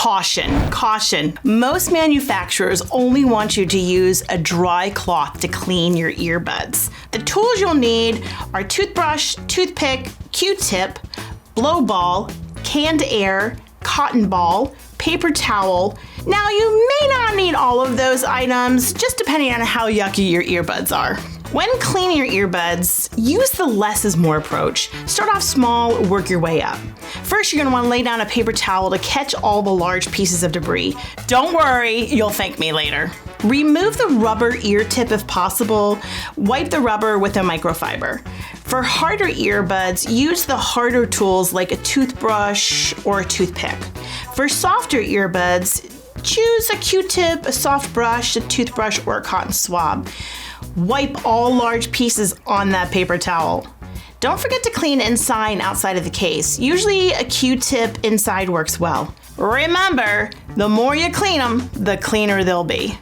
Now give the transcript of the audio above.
caution, caution. Most manufacturers only want you to use a dry cloth to clean your earbuds. The tools you'll need are toothbrush, toothpick, Q-tip, blow ball, canned air, cotton ball, paper towel. Now, you may not need all of those items, just depending on how yucky your earbuds are. When cleaning your earbuds, use the less is more approach. Start off small, work your way up. First, you're gonna wanna lay down a paper towel to catch all the large pieces of debris. Don't worry, you'll thank me later. Remove the rubber ear tip if possible. Wipe the rubber with a microfiber. For harder earbuds, use the harder tools like a toothbrush or a toothpick. For softer earbuds, choose a Q-tip, a soft brush, a toothbrush, or a cotton swab. Wipe all large pieces on that paper towel. Don't forget to clean inside and outside of the case. Usually a Q-tip inside works well. Remember, the more you clean them, the cleaner they'll be.